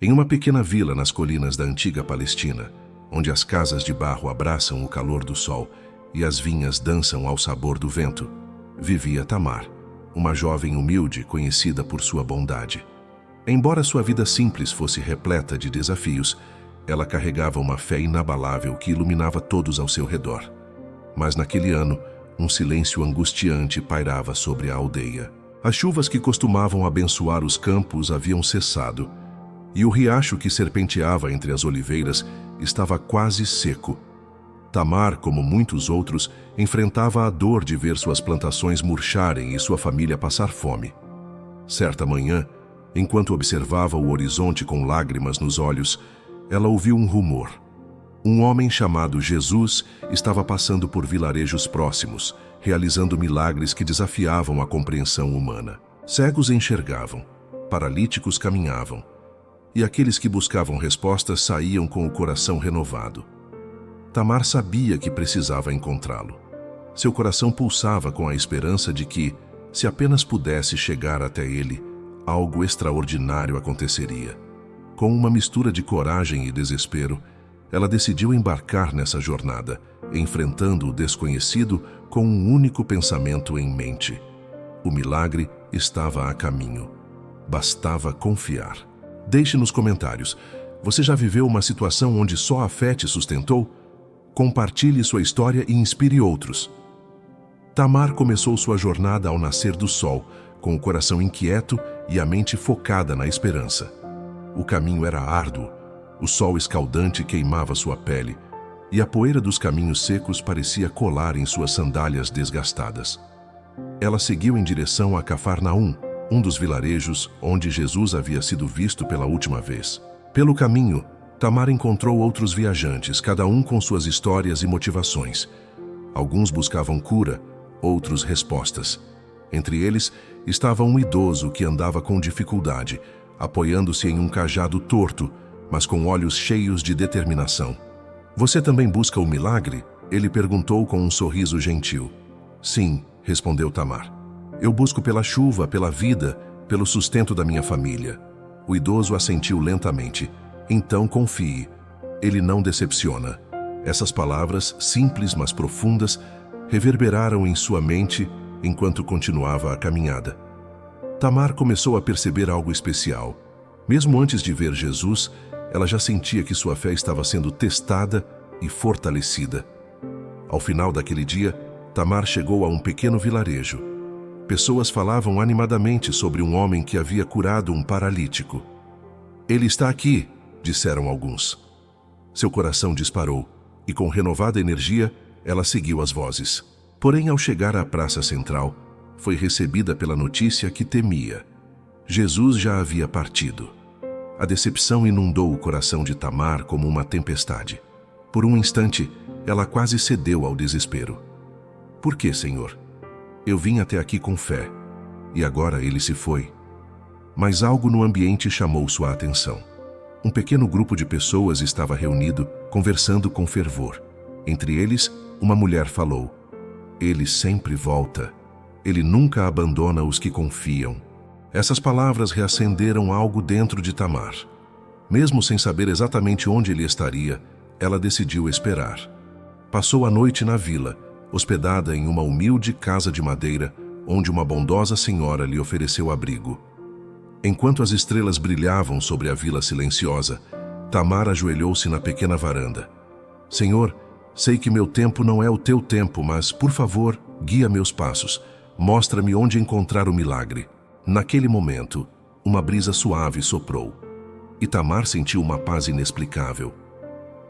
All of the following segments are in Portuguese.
Em uma pequena vila nas colinas da antiga Palestina, onde as casas de barro abraçam o calor do sol e as vinhas dançam ao sabor do vento, vivia Tamar, uma jovem humilde conhecida por sua bondade. Embora sua vida simples fosse repleta de desafios, ela carregava uma fé inabalável que iluminava todos ao seu redor. Mas naquele ano, um silêncio angustiante pairava sobre a aldeia. As chuvas que costumavam abençoar os campos haviam cessado, e o riacho que serpenteava entre as oliveiras estava quase seco. Tamar, como muitos outros, enfrentava a dor de ver suas plantações murcharem e sua família passar fome. Certa manhã, enquanto observava o horizonte com lágrimas nos olhos, ela ouviu um rumor. Um homem chamado Jesus estava passando por vilarejos próximos, realizando milagres que desafiavam a compreensão humana. Cegos enxergavam, paralíticos caminhavam, e aqueles que buscavam respostas saíam com o coração renovado. Tamar sabia que precisava encontrá-lo. Seu coração pulsava com a esperança de que, se apenas pudesse chegar até ele, algo extraordinário aconteceria. Com uma mistura de coragem e desespero, ela decidiu embarcar nessa jornada, enfrentando o desconhecido com um único pensamento em mente. O milagre estava a caminho. Bastava confiar. Deixe nos comentários. Você já viveu uma situação onde só a fé te sustentou? Compartilhe sua história e inspire outros. Tamar começou sua jornada ao nascer do sol, com o coração inquieto e a mente focada na esperança. O caminho era árduo, o sol escaldante queimava sua pele, e a poeira dos caminhos secos parecia colar em suas sandálias desgastadas. Ela seguiu em direção a Cafarnaum, um dos vilarejos onde Jesus havia sido visto pela última vez. Pelo caminho, Tamar encontrou outros viajantes, cada um com suas histórias e motivações. Alguns buscavam cura, outros respostas. Entre eles estava um idoso que andava com dificuldade, apoiando-se em um cajado torto, mas com olhos cheios de determinação. Você também busca o milagre? Ele perguntou com um sorriso gentil. Sim, respondeu Tamar. Eu busco pela chuva, pela vida, pelo sustento da minha família. O idoso assentiu lentamente. Então confie. Ele não decepciona. Essas palavras, simples mas profundas, reverberaram em sua mente enquanto continuava a caminhada. Tamar começou a perceber algo especial. Mesmo antes de ver Jesus, ela já sentia que sua fé estava sendo testada e fortalecida. Ao final daquele dia, Tamar chegou a um pequeno vilarejo. Pessoas falavam animadamente sobre um homem que havia curado um paralítico. Ele está aqui, disseram alguns. Seu coração disparou e, com renovada energia, ela seguiu as vozes. Porém, ao chegar à praça central, foi recebida pela notícia que temia. Jesus já havia partido. A decepção inundou o coração de Tamar como uma tempestade. Por um instante, ela quase cedeu ao desespero. Por que, Senhor? Eu vim até aqui com fé, e agora ele se foi. Mas algo no ambiente chamou sua atenção. Um pequeno grupo de pessoas estava reunido, conversando com fervor. Entre eles, uma mulher falou: Ele sempre volta. Ele nunca abandona os que confiam. Essas palavras reacenderam algo dentro de Tamar. Mesmo sem saber exatamente onde ele estaria, ela decidiu esperar. Passou a noite na vila, hospedada em uma humilde casa de madeira, onde uma bondosa senhora lhe ofereceu abrigo. Enquanto as estrelas brilhavam sobre a vila silenciosa, Tamar ajoelhou-se na pequena varanda. Senhor, sei que meu tempo não é o teu tempo, mas, por favor, guia meus passos. Mostra-me onde encontrar o milagre. Naquele momento, uma brisa suave soprou, e Tamar sentiu uma paz inexplicável.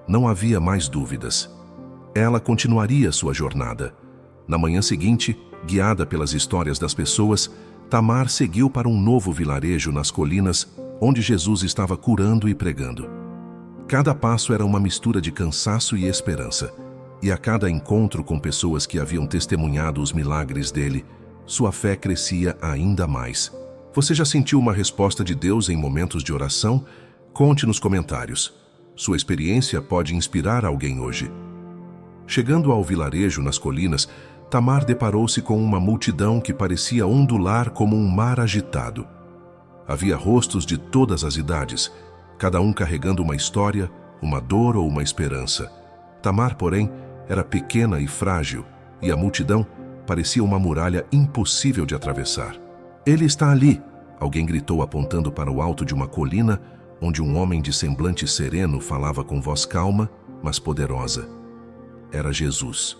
Não havia mais dúvidas. Ela continuaria sua jornada. Na manhã seguinte, guiada pelas histórias das pessoas, Tamar seguiu para um novo vilarejo nas colinas, onde Jesus estava curando e pregando. Cada passo era uma mistura de cansaço e esperança, e a cada encontro com pessoas que haviam testemunhado os milagres dele, sua fé crescia ainda mais. Você já sentiu uma resposta de Deus em momentos de oração? Conte nos comentários. Sua experiência pode inspirar alguém hoje. Chegando ao vilarejo nas colinas, Tamar deparou-se com uma multidão que parecia ondular como um mar agitado. Havia rostos de todas as idades, cada um carregando uma história, uma dor ou uma esperança. Tamar, porém, era pequena e frágil, e a multidão parecia uma muralha impossível de atravessar. "Ele está ali!" alguém gritou apontando para o alto de uma colina, onde um homem de semblante sereno falava com voz calma, mas poderosa. Era Jesus.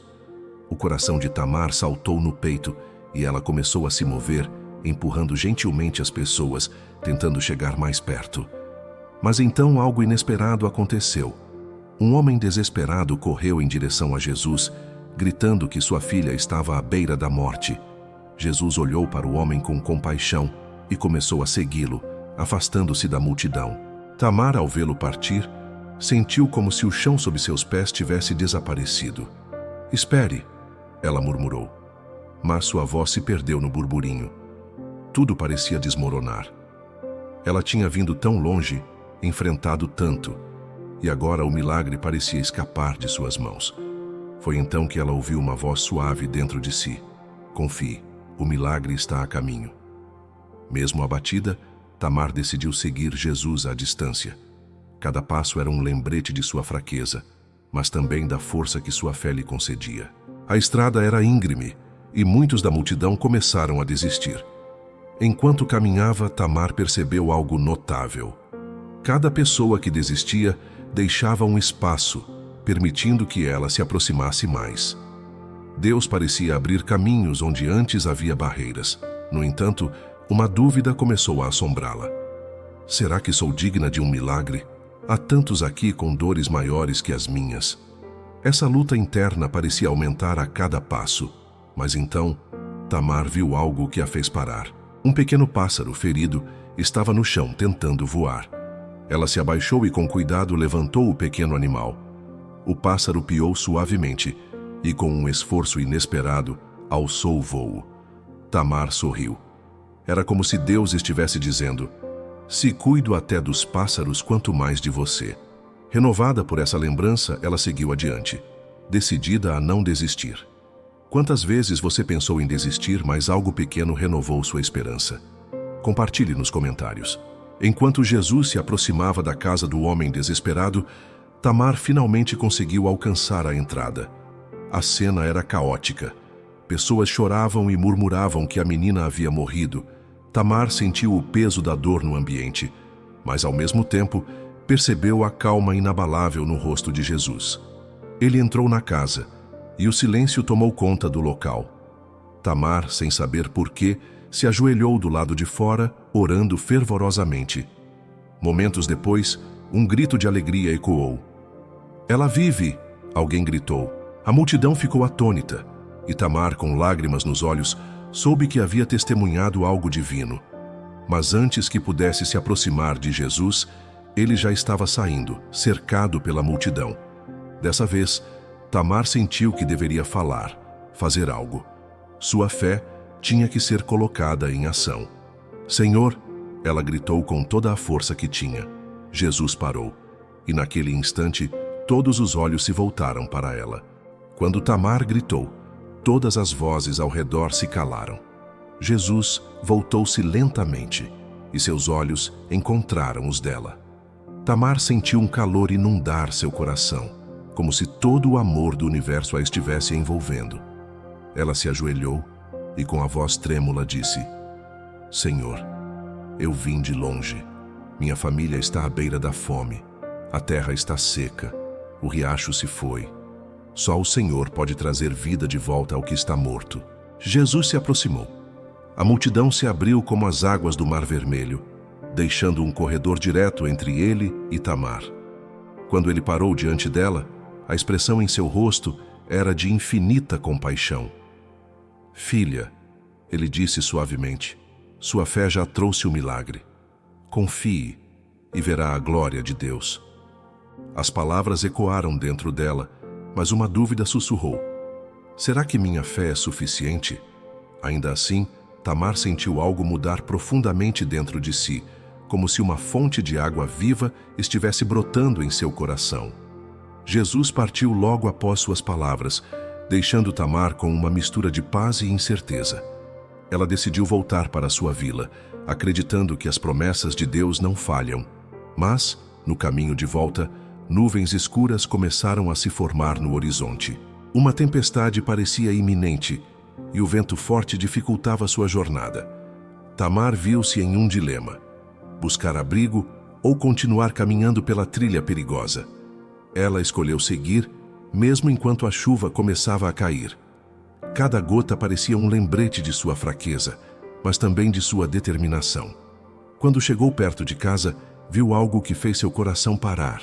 O coração de Tamar saltou no peito e ela começou a se mover, empurrando gentilmente as pessoas, tentando chegar mais perto. Mas então algo inesperado aconteceu. Um homem desesperado correu em direção a Jesus, gritando que sua filha estava à beira da morte. Jesus olhou para o homem com compaixão e começou a segui-lo, afastando-se da multidão. Tamar, ao vê-lo partir, sentiu como se o chão sob seus pés tivesse desaparecido. "Espere", ela murmurou, mas sua voz se perdeu no burburinho. Tudo parecia desmoronar. Ela tinha vindo tão longe, enfrentado tanto, e agora o milagre parecia escapar de suas mãos. Foi então que ela ouviu uma voz suave dentro de si. "Confie, o milagre está a caminho." Mesmo abatida, Tamar decidiu seguir Jesus à distância. Cada passo era um lembrete de sua fraqueza, mas também da força que sua fé lhe concedia. A estrada era íngreme, e muitos da multidão começaram a desistir. Enquanto caminhava, Tamar percebeu algo notável. Cada pessoa que desistia deixava um espaço, permitindo que ela se aproximasse mais. Deus parecia abrir caminhos onde antes havia barreiras. No entanto, uma dúvida começou a assombrá-la. "Será que sou digna de um milagre? Há tantos aqui com dores maiores que as minhas." Essa luta interna parecia aumentar a cada passo, mas então Tamar viu algo que a fez parar. Um pequeno pássaro ferido estava no chão tentando voar. Ela se abaixou e com cuidado levantou o pequeno animal. O pássaro piou suavemente e, com um esforço inesperado, alçou o voo. Tamar sorriu. Era como se Deus estivesse dizendo: "Se cuido até dos pássaros, quanto mais de você." Renovada por essa lembrança, ela seguiu adiante, decidida a não desistir. Quantas vezes você pensou em desistir, mas algo pequeno renovou sua esperança? Compartilhe nos comentários. Enquanto Jesus se aproximava da casa do homem desesperado, Tamar finalmente conseguiu alcançar a entrada. A cena era caótica. Pessoas choravam e murmuravam que a menina havia morrido. Tamar sentiu o peso da dor no ambiente, mas ao mesmo tempo percebeu a calma inabalável no rosto de Jesus. Ele entrou na casa e o silêncio tomou conta do local. Tamar, sem saber porquê, se ajoelhou do lado de fora, orando fervorosamente. Momentos depois, um grito de alegria ecoou. "Ela vive!" alguém gritou. A multidão ficou atônita, e Tamar, com lágrimas nos olhos, soube que havia testemunhado algo divino. Mas antes que pudesse se aproximar de Jesus, ele já estava saindo, cercado pela multidão. Dessa vez, Tamar sentiu que deveria falar, fazer algo. Sua fé tinha que ser colocada em ação. "Senhor!" ela gritou com toda a força que tinha. Jesus parou, e naquele instante, todos os olhos se voltaram para ela. Quando Tamar gritou, todas as vozes ao redor se calaram. Jesus voltou-se lentamente, e seus olhos encontraram os dela. Tamar sentiu um calor inundar seu coração, como se todo o amor do universo a estivesse envolvendo. Ela se ajoelhou e com a voz trêmula disse: "Senhor, eu vim de longe. Minha família está à beira da fome. A terra está seca. O riacho se foi. Só o Senhor pode trazer vida de volta ao que está morto." Jesus se aproximou. A multidão se abriu como as águas do Mar Vermelho, deixando um corredor direto entre ele e Tamar. Quando ele parou diante dela, a expressão em seu rosto era de infinita compaixão. "Filha", ele disse suavemente, "sua fé já trouxe o milagre. Confie e verá a glória de Deus." As palavras ecoaram dentro dela, mas uma dúvida sussurrou: "Será que minha fé é suficiente?" Ainda assim, Tamar sentiu algo mudar profundamente dentro de si, como se uma fonte de água viva estivesse brotando em seu coração. Jesus partiu logo após suas palavras, deixando Tamar com uma mistura de paz e incerteza. Ela decidiu voltar para sua vila, acreditando que as promessas de Deus não falham. Mas, no caminho de volta, nuvens escuras começaram a se formar no horizonte. Uma tempestade parecia iminente e o vento forte dificultava sua jornada. Tamar viu-se em um dilema: buscar abrigo ou continuar caminhando pela trilha perigosa. Ela escolheu seguir, mesmo enquanto a chuva começava a cair. Cada gota parecia um lembrete de sua fraqueza, mas também de sua determinação. Quando chegou perto de casa, viu algo que fez seu coração parar.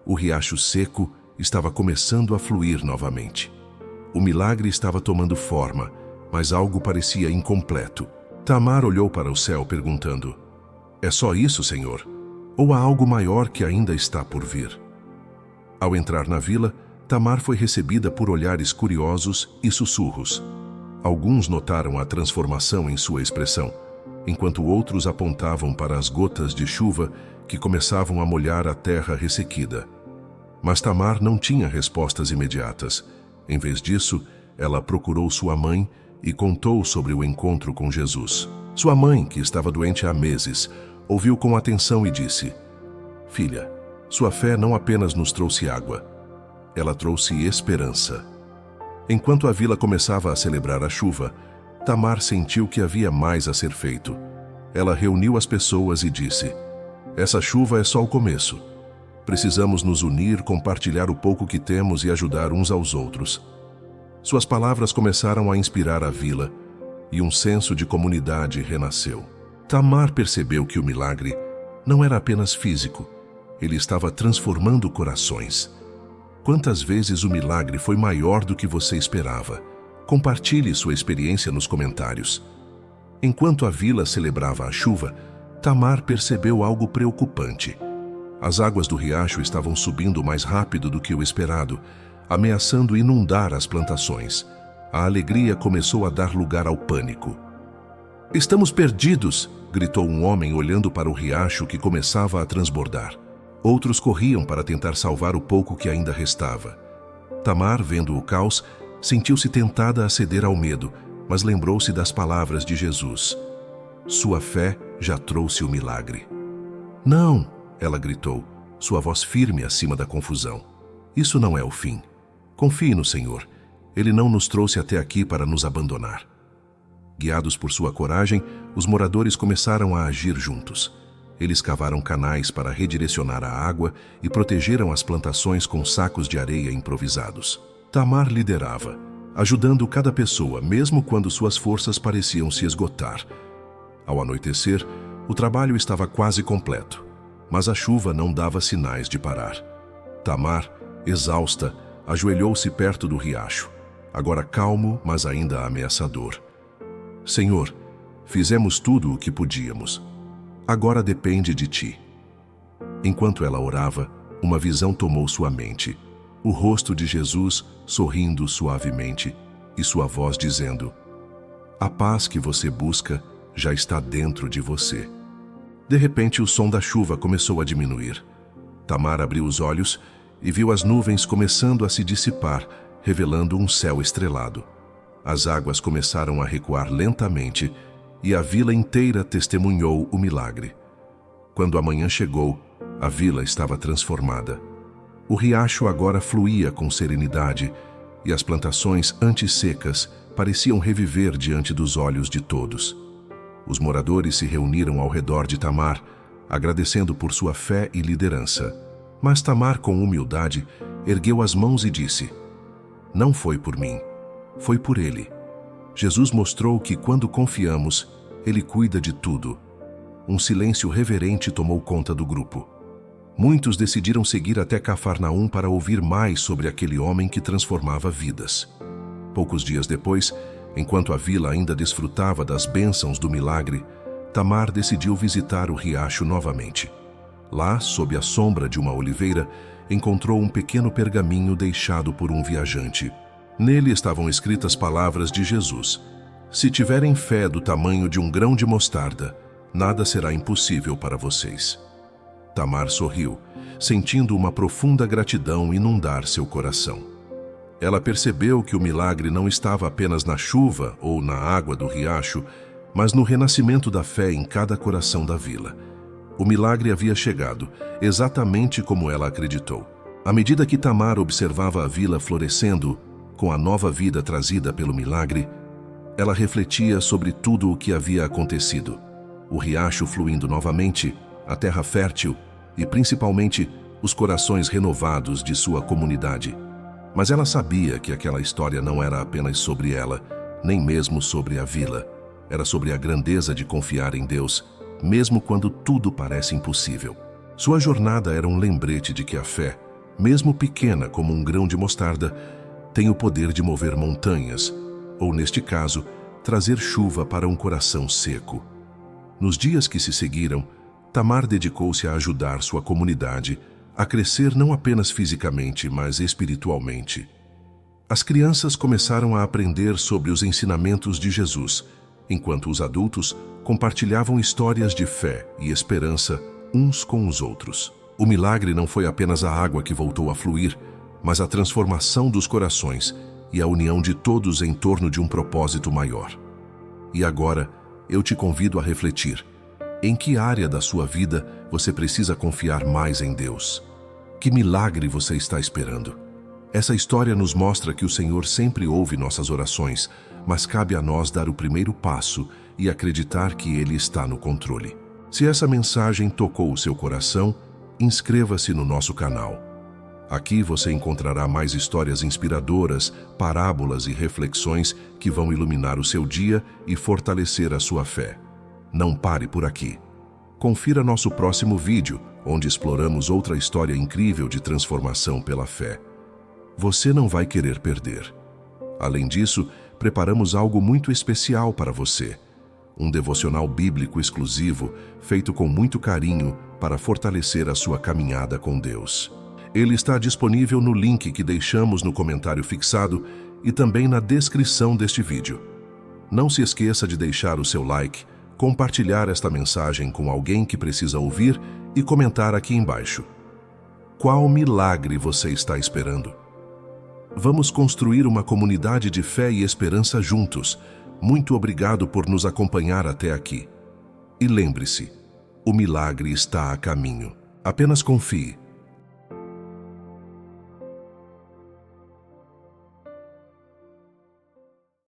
O riacho seco estava começando a fluir novamente. O milagre estava tomando forma, mas algo parecia incompleto. Tamar olhou para o céu perguntando: "É só isso, Senhor? Ou há algo maior que ainda está por vir?" Ao entrar na vila, Tamar foi recebida por olhares curiosos e sussurros. Alguns notaram a transformação em sua expressão, enquanto outros apontavam para as gotas de chuva que começavam a molhar a terra ressequida. Mas Tamar não tinha respostas imediatas. Em vez disso, ela procurou sua mãe e contou sobre o encontro com Jesus. Sua mãe, que estava doente há meses, ouviu com atenção e disse: "Filha, sua fé não apenas nos trouxe água, ela trouxe esperança." Enquanto a vila começava a celebrar a chuva, Tamar sentiu que havia mais a ser feito. Ela reuniu as pessoas e disse: "Essa chuva é só o começo. Precisamos nos unir, compartilhar o pouco que temos e ajudar uns aos outros." Suas palavras começaram a inspirar a vila e um senso de comunidade renasceu. Tamar percebeu que o milagre não era apenas físico, ele estava transformando corações. Quantas vezes o milagre foi maior do que você esperava? Compartilhe sua experiência nos comentários. Enquanto a vila celebrava a chuva, Tamar percebeu algo preocupante. As águas do riacho estavam subindo mais rápido do que o esperado, ameaçando inundar as plantações. A alegria começou a dar lugar ao pânico. "Estamos perdidos!" gritou um homem olhando para o riacho que começava a transbordar. Outros corriam para tentar salvar o pouco que ainda restava. Tamar, vendo o caos, sentiu-se tentada a ceder ao medo, mas lembrou-se das palavras de Jesus. Sua fé já trouxe o milagre. "Não!" ela gritou, sua voz firme acima da confusão. "Isso não é o fim. Confie no Senhor. Ele não nos trouxe até aqui para nos abandonar." Guiados por sua coragem, os moradores começaram a agir juntos. Eles cavaram canais para redirecionar a água e protegeram as plantações com sacos de areia improvisados. Tamar liderava, ajudando cada pessoa, mesmo quando suas forças pareciam se esgotar. Ao anoitecer, o trabalho estava quase completo, mas a chuva não dava sinais de parar. Tamar, exausta, ajoelhou-se perto do riacho, agora calmo, mas ainda ameaçador. "Senhor, fizemos tudo o que podíamos. Agora depende de ti." Enquanto ela orava, uma visão tomou sua mente. O rosto de Jesus sorrindo suavemente e sua voz dizendo: "A paz que você busca já está dentro de você." De repente, o som da chuva começou a diminuir. Tamar abriu os olhos e viu as nuvens começando a se dissipar, revelando um céu estrelado. As águas começaram a recuar lentamente e a vila inteira testemunhou o milagre. Quando a manhã chegou, a vila estava transformada. O riacho agora fluía com serenidade e as plantações antes secas pareciam reviver diante dos olhos de todos. Os moradores se reuniram ao redor de Tamar, agradecendo por sua fé e liderança. Mas Tamar, com humildade, ergueu as mãos e disse: "Não foi por mim, foi por ele." Jesus mostrou que, quando confiamos, ele cuida de tudo. Um silêncio reverente tomou conta do grupo. Muitos decidiram seguir até Cafarnaum para ouvir mais sobre aquele homem que transformava vidas. Poucos dias depois, enquanto a vila ainda desfrutava das bênçãos do milagre, Tamar decidiu visitar o riacho novamente. Lá, sob a sombra de uma oliveira, encontrou um pequeno pergaminho deixado por um viajante. Nele estavam escritas palavras de Jesus: "Se tiverem fé do tamanho de um grão de mostarda, nada será impossível para vocês." Tamar sorriu, sentindo uma profunda gratidão inundar seu coração. Ela percebeu que o milagre não estava apenas na chuva ou na água do riacho, mas no renascimento da fé em cada coração da vila. O milagre havia chegado, exatamente como ela acreditou. À medida que Tamar observava a vila florescendo, com a nova vida trazida pelo milagre, ela refletia sobre tudo o que havia acontecido. O riacho fluindo novamente, a terra fértil e, principalmente, os corações renovados de sua comunidade. Mas ela sabia que aquela história não era apenas sobre ela, nem mesmo sobre a vila. Era sobre a grandeza de confiar em Deus, mesmo quando tudo parece impossível. Sua jornada era um lembrete de que a fé, mesmo pequena como um grão de mostarda, tem o poder de mover montanhas, ou, neste caso, trazer chuva para um coração seco. Nos dias que se seguiram, Tamar dedicou-se a ajudar sua comunidade a crescer não apenas fisicamente, mas espiritualmente. As crianças começaram a aprender sobre os ensinamentos de Jesus, enquanto os adultos compartilhavam histórias de fé e esperança uns com os outros. O milagre não foi apenas a água que voltou a fluir, mas a transformação dos corações e a união de todos em torno de um propósito maior. E agora, eu te convido a refletir. Em que área da sua vida você precisa confiar mais em Deus? Que milagre você está esperando? Essa história nos mostra que o Senhor sempre ouve nossas orações, mas cabe a nós dar o primeiro passo e acreditar que Ele está no controle. Se essa mensagem tocou o seu coração, inscreva-se no nosso canal. Aqui você encontrará mais histórias inspiradoras, parábolas e reflexões que vão iluminar o seu dia e fortalecer a sua fé. Não pare por aqui. Confira nosso próximo vídeo, onde exploramos outra história incrível de transformação pela fé. Você não vai querer perder. Além disso, preparamos algo muito especial para você. Um devocional bíblico exclusivo, feito com muito carinho para fortalecer a sua caminhada com Deus. Ele está disponível no link que deixamos no comentário fixado e também na descrição deste vídeo. Não se esqueça de deixar o seu like, compartilhar esta mensagem com alguém que precisa ouvir e comentar aqui embaixo. Qual milagre você está esperando? Vamos construir uma comunidade de fé e esperança juntos. Muito obrigado por nos acompanhar até aqui. E lembre-se, o milagre está a caminho. Apenas confie.